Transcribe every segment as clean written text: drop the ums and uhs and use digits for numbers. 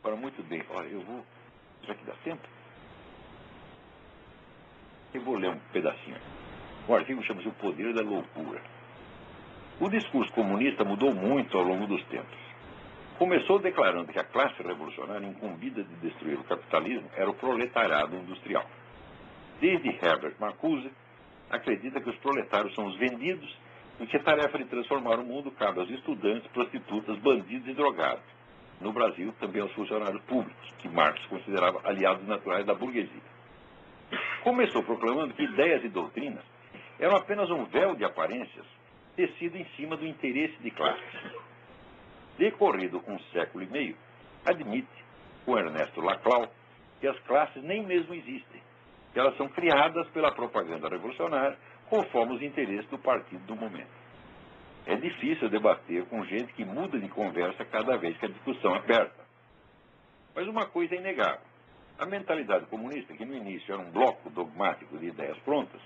Ora, muito bem. Olha, será que dá tempo? Eu vou ler um pedacinho. O artigo chama-se O Poder da Loucura. O discurso comunista mudou muito ao longo dos tempos. Começou declarando que a classe revolucionária incumbida de destruir o capitalismo era o proletariado industrial. Desde Herbert Marcuse, acredita que os proletários são os vendidos e que a tarefa de transformar o mundo cabe aos estudantes, prostitutas, bandidos e drogados. No Brasil, também aos funcionários públicos, que Marx considerava aliados naturais da burguesia. Começou proclamando que ideias e doutrinas eram apenas um véu de aparências tecido em cima do interesse de classes. Decorrido um século e meio, admite, com Ernesto Laclau, que as classes nem mesmo existem, que elas são criadas pela propaganda revolucionária conforme os interesses do partido do momento. É difícil debater com gente que muda de conversa cada vez que a discussão aperta. Mas uma coisa é inegável. A mentalidade comunista, que no início era um bloco dogmático de ideias prontas,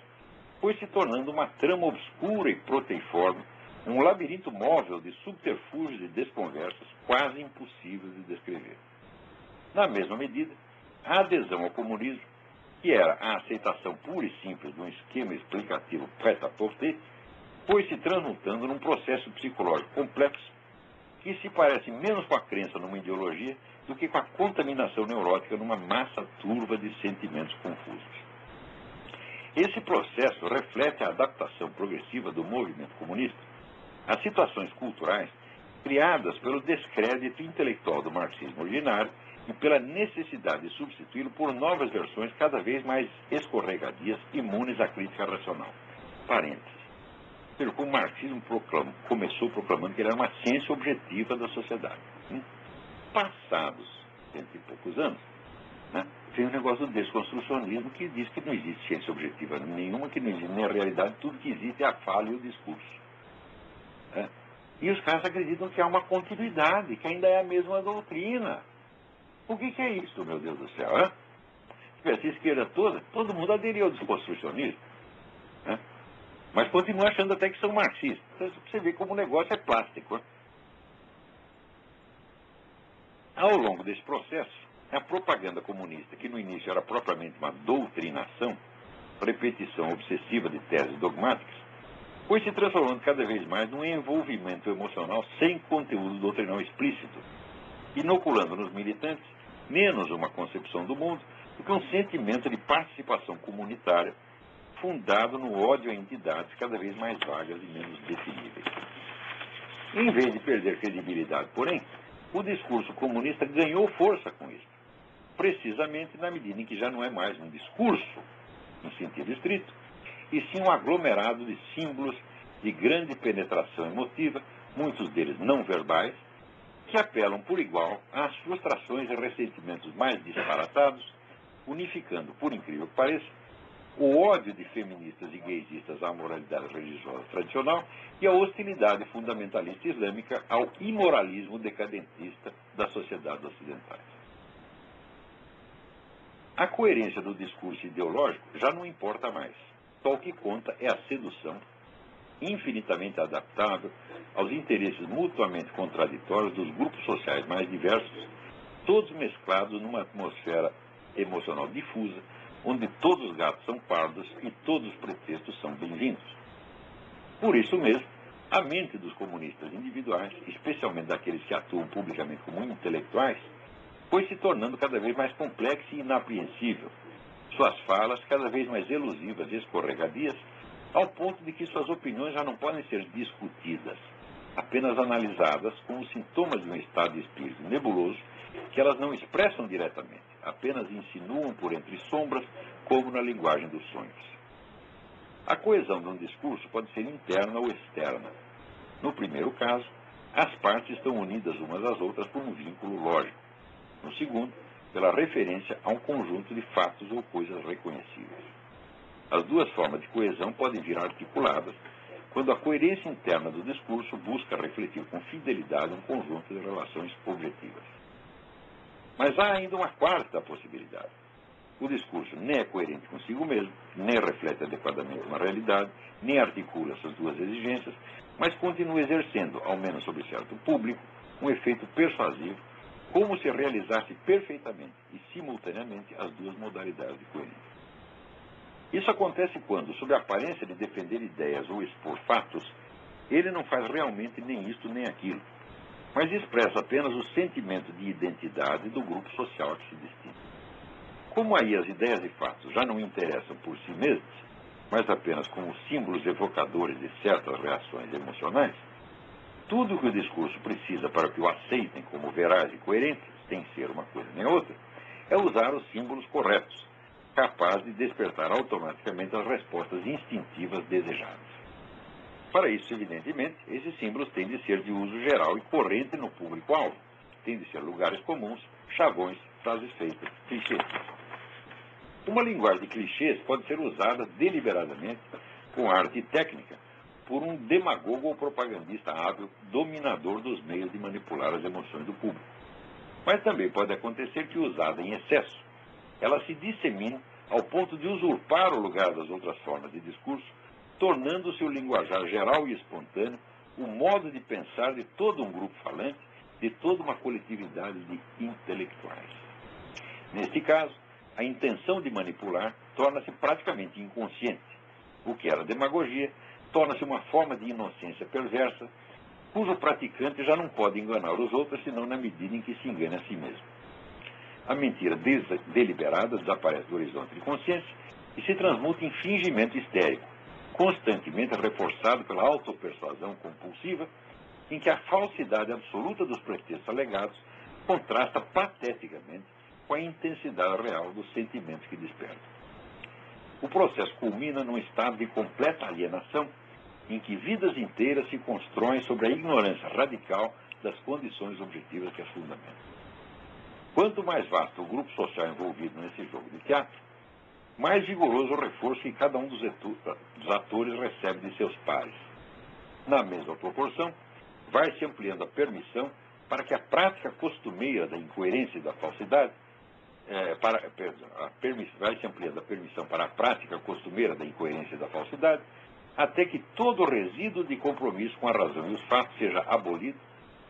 foi se tornando uma trama obscura e proteiforme, um labirinto móvel de subterfúgios e desconversas quase impossíveis de descrever. Na mesma medida, a adesão ao comunismo, que era a aceitação pura e simples de um esquema explicativo prêt-à-porter, foi se transmutando num processo psicológico complexo que se parece menos com a crença numa ideologia do que com a contaminação neurótica numa massa turva de sentimentos confusos. Esse processo reflete a adaptação progressiva do movimento comunista às situações culturais criadas pelo descrédito intelectual do marxismo originário e pela necessidade de substituí-lo por novas versões cada vez mais escorregadias, imunes à crítica racional. Parênteses. O marxismo começou proclamando que ele era uma ciência objetiva da sociedade. Passados 100 e poucos anos, veio o negócio do desconstrucionismo, que diz que não existe ciência objetiva nenhuma, que não existe nem a realidade, tudo que existe é a fala e o discurso. E os caras acreditam que há uma continuidade, que ainda é a mesma doutrina. O que é isso, meu Deus do céu? Se tivesse a esquerda toda, todo mundo aderiu ao desconstrucionismo. Mas continua achando até que são marxistas. Então, você vê como o negócio é plástico. Ao longo desse processo, a propaganda comunista, que no início era propriamente uma doutrinação, repetição obsessiva de teses dogmáticas, foi se transformando cada vez mais num envolvimento emocional sem conteúdo doutrinal explícito, inoculando nos militantes menos uma concepção do mundo do que um sentimento de participação comunitária fundado no ódio a entidades cada vez mais vagas e menos definíveis. Em vez de perder credibilidade, porém, o discurso comunista ganhou força com isso, precisamente na medida em que já não é mais um discurso, no sentido estrito, e sim um aglomerado de símbolos de grande penetração emotiva, muitos deles não verbais, que apelam por igual às frustrações e ressentimentos mais disparatados, unificando, por incrível que pareça, o ódio de feministas e gaysistas à moralidade religiosa tradicional e a hostilidade fundamentalista islâmica ao imoralismo decadentista das sociedades ocidentais. A coerência do discurso ideológico já não importa mais. Só o que conta é a sedução, infinitamente adaptável aos interesses mutuamente contraditórios dos grupos sociais mais diversos, todos mesclados numa atmosfera emocional difusa, onde todos os gatos são pardos e todos os pretextos são bem-vindos. Por isso mesmo, a mente dos comunistas individuais, especialmente daqueles que atuam publicamente como intelectuais, foi se tornando cada vez mais complexa e inapreensível, suas falas cada vez mais elusivas e escorregadias, ao ponto de que suas opiniões já não podem ser discutidas, apenas analisadas como sintomas de um estado de espírito nebuloso que elas não expressam diretamente, apenas insinuam por entre sombras, como na linguagem dos sonhos. A coesão de um discurso pode ser interna ou externa. No primeiro caso, as partes estão unidas umas às outras por um vínculo lógico. No segundo, pela referência a um conjunto de fatos ou coisas reconhecíveis. As duas formas de coesão podem vir articuladas quando a coerência interna do discurso busca refletir com fidelidade um conjunto de relações objetivas. Mas há ainda uma quarta possibilidade. O discurso nem é coerente consigo mesmo, nem reflete adequadamente uma realidade, nem articula essas duas exigências, mas continua exercendo, ao menos sobre certo público, um efeito persuasivo, como se realizasse perfeitamente e simultaneamente as duas modalidades de coerência. Isso acontece quando, sob a aparência de defender ideias ou expor fatos, ele não faz realmente nem isto nem aquilo, mas expressa apenas o sentimento de identidade do grupo social a que se destina. Como aí as ideias e fatos já não interessam por si mesmas, mas apenas como símbolos evocadores de certas reações emocionais, tudo o que o discurso precisa para que o aceitem como veraz e coerente, sem ser uma coisa nem outra, é usar os símbolos corretos, capaz de despertar automaticamente as respostas instintivas desejadas. Para isso, evidentemente, esses símbolos têm de ser de uso geral e corrente no público-alvo. Têm de ser lugares comuns, chavões, frases feitas, clichês. Uma linguagem de clichês pode ser usada deliberadamente, com arte e técnica, por um demagogo ou propagandista hábil, dominador dos meios de manipular as emoções do público. Mas também pode acontecer que, usada em excesso, ela se dissemine ao ponto de usurpar o lugar das outras formas de discurso, tornando-se o linguajar geral e espontâneo o modo de pensar de todo um grupo falante, de toda uma coletividade de intelectuais. Neste caso, a intenção de manipular torna-se praticamente inconsciente. O que era demagogia torna-se uma forma de inocência perversa, cujo praticante já não pode enganar os outros senão na medida em que se engana a si mesmo. A mentira deliberada desaparece do horizonte de consciência e se transmuta em fingimento histérico, constantemente reforçado pela autopersuasão compulsiva, em que a falsidade absoluta dos pretextos alegados contrasta pateticamente com a intensidade real dos sentimentos que despertam. O processo culmina num estado de completa alienação, em que vidas inteiras se constroem sobre a ignorância radical das condições objetivas que as fundamentam. Quanto mais vasto o grupo social envolvido nesse jogo de teatro, mais vigoroso o reforço que cada um dos atores recebe de seus pares. Na mesma proporção, vai-se ampliando a permissão para que a prática costumeira da incoerência e da falsidade, vai-se ampliando a permissão para a prática costumeira da incoerência e da falsidade, até que todo o resíduo de compromisso com a razão e os fatos seja abolido,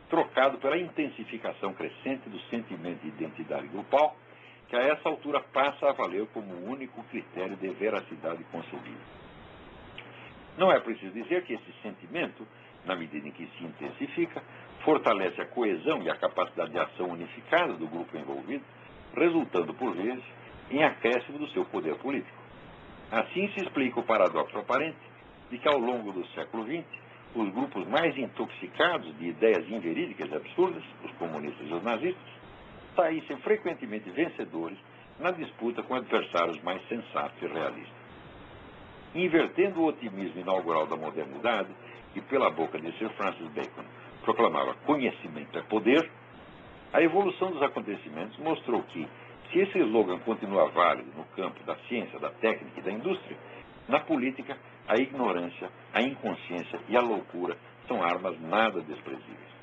trocado pela intensificação crescente do sentimento de identidade grupal, que a essa altura passa a valer como o único critério de veracidade concebível. Não é preciso dizer que esse sentimento, na medida em que se intensifica, fortalece a coesão e a capacidade de ação unificada do grupo envolvido, resultando, por vezes, em acréscimo do seu poder político. Assim se explica o paradoxo aparente de que, ao longo do século XX, os grupos mais intoxicados de ideias inverídicas e absurdas, os comunistas e os nazistas, saíssem frequentemente vencedores na disputa com adversários mais sensatos e realistas. Invertendo o otimismo inaugural da modernidade, que pela boca de Sir Francis Bacon proclamava conhecimento é poder, a evolução dos acontecimentos mostrou que, se esse slogan continua válido no campo da ciência, da técnica e da indústria, na política, a ignorância, a inconsciência e a loucura são armas nada desprezíveis.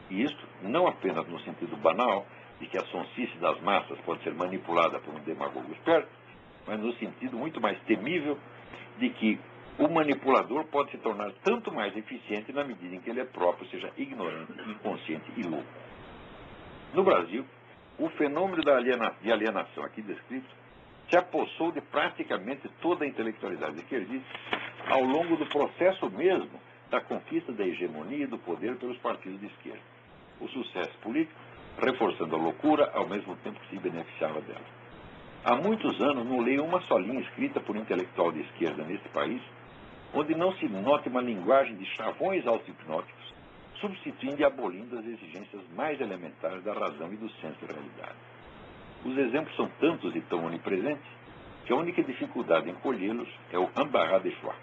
E isto não apenas no sentido banal de que a sonsice das massas pode ser manipulada por um demagogo esperto, mas no sentido muito mais temível de que o manipulador pode se tornar tanto mais eficiente na medida em que ele próprio seja ignorante, inconsciente e louco. No Brasil, o fenômeno de alienação aqui descrito se apossou de praticamente toda a intelectualidade esquerdista ao longo do processo mesmo da conquista da hegemonia e do poder pelos partidos de esquerda. O sucesso político reforçando a loucura ao mesmo tempo que se beneficiava dela. Há muitos anos não leio uma só linha escrita por intelectual de esquerda neste país onde não se note uma linguagem de chavões auto-hipnóticos, substituindo e abolindo as exigências mais elementares da razão e do senso de realidade. Os exemplos são tantos e tão onipresentes que a única dificuldade em colhê-los é o embarras de choix.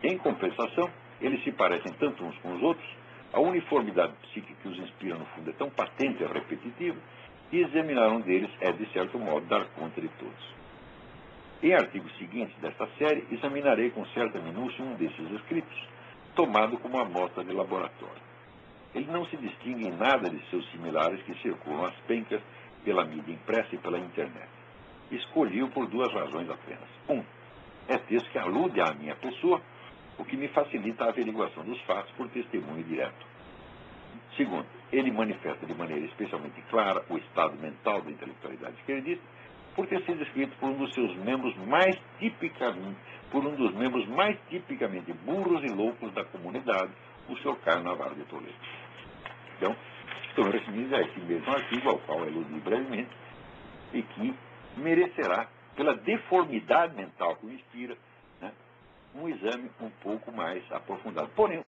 Em compensação, eles se parecem tanto uns com os outros, a uniformidade psíquica que os inspira no fundo é tão patente e repetitiva, que examinar um deles é, de certo modo, dar conta de todos. Em artigos seguintes desta série, examinarei com certa minúcia um desses escritos, tomado como amostra de laboratório. Ele não se distingue em nada de seus similares que circulam às pencas pela mídia impressa e pela internet. Escolhi-o por duas razões apenas. É texto que alude à minha pessoa, o que me facilita a averiguação dos fatos por testemunho direto. Segundo, ele manifesta de maneira especialmente clara o estado mental da intelectualidade esquerdista, por ter sido escrito por um dos seus membros mais tipicamente burros e loucos da comunidade, o Sr. Caio Navarro de Toledo. Então, estou me referindo a esse mesmo artigo, ao qual eludi brevemente, e que merecerá, pela deformidade mental que o inspira, né, um exame um pouco mais aprofundado. Porém,